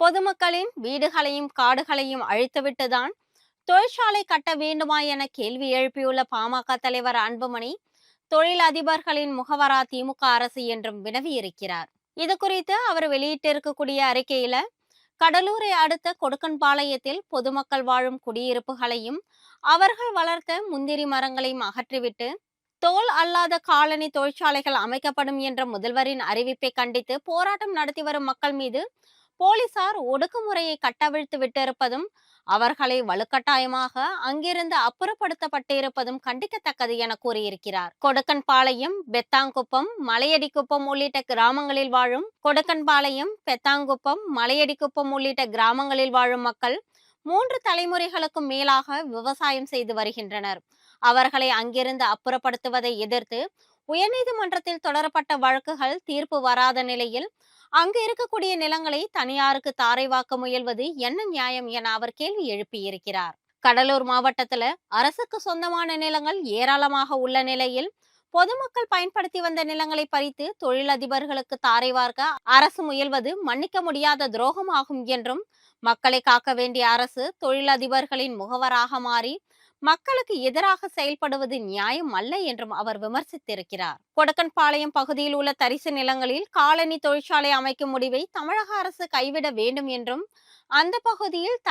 பொதுமக்களின் வீடுகளையும் காடுகளையும் அழித்துவிட்டுதான் தொழிற்சாலை கட்ட வேண்டுமா என கேள்வி எழுப்பியுள்ள பாமக தலைவர் அன்புமணி, தொழில் அதிபர்களின் முகவரா திமுக அரசு என்றும் வினவியிருக்கிறார். இது குறித்து அவர் வெளியிட்டிருக்கக்கூடிய அறிக்கையில, கடலூரை அடுத்த கொடுக்கன்பாளையத்தில் பொதுமக்கள் வாழும் குடியிருப்புகளையும் அவர்கள் வளர்த்த முந்திரி மரங்களையும் அகற்றிவிட்டு தோல் அல்லாத காலனி தொழிற்சாலைகள் அமைக்கப்படும் என்ற முதல்வரின் அறிவிப்பை கண்டித்து போராட்டம் நடத்தி வரும் மக்கள் மீது போலீசார் ஒடுக்குமுறையை கட்டவிழ்த்து விட்டிருப்பதும், அவர்களை வலுக்கட்டாயமாக அங்கிருந்து அப்புறப்படுத்தப்பட்டிருப்பதும் கண்டிக்கத்தக்கது என கூறியிருக்கிறார். கொடுக்கன்பாளையம், பெத்தாங்குப்பம், மலையடிக்குப்பம் உள்ளிட்ட கிராமங்களில் வாழும் மக்கள் 3 தலைமுறைகளுக்கும் மேலாக விவசாயம் செய்து வருகின்றனர். அவர்களை அங்கிருந்து அப்புறப்படுத்துவதை எதிர்த்து உயர்நீதிமன்றத்தில் தொடரப்பட்ட வழக்குகள் தீர்ப்பு வராத நிலையில் அங்கு இருக்கக்கூடிய நிலங்களை தனியாருக்கு தாரைவாக்க முயல்வது என்ன நியாயம் என அவர் கேள்வி எழுப்பியிருக்கிறார். கடலூர் மாவட்டத்துல அரசுக்கு சொந்தமான நிலங்கள் ஏராளமாக உள்ள நிலையில் பொதுமக்கள் பயன்படுத்தி வந்த நிலங்களை பறித்து தொழிலதிபர்களுக்கு தாரை வார்க்க அரசு முயல்வது மன்னிக்க முடியாத துரோகமாகும் என்றும், மக்களை காக்க வேண்டிய அரசு தொழிலதிபர்களின் முகவராக மாறி மக்களுக்கு எதிராக செயல்படுவது நியாயம் அல்ல என்றும் அவர் விமர்சித்திருக்கிறார். கொடக்கன்பாளையம் பகுதியில் உள்ள தரிசு நிலங்களில் காலனி தொழிற்சாலை அமைக்கும் முடிவை தமிழக அரசு கைவிட வேண்டும் என்றும், அந்த பகுதியில்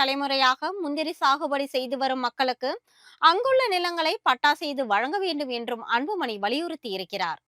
தலைமுறையாக முந்திரி சாகுபடி செய்து வரும் மக்களுக்கு அங்குள்ள நிலங்களை பட்டா செய்து வழங்க வேண்டும் என்றும் அன்புமணி வலியுறுத்தி இருக்கிறார்.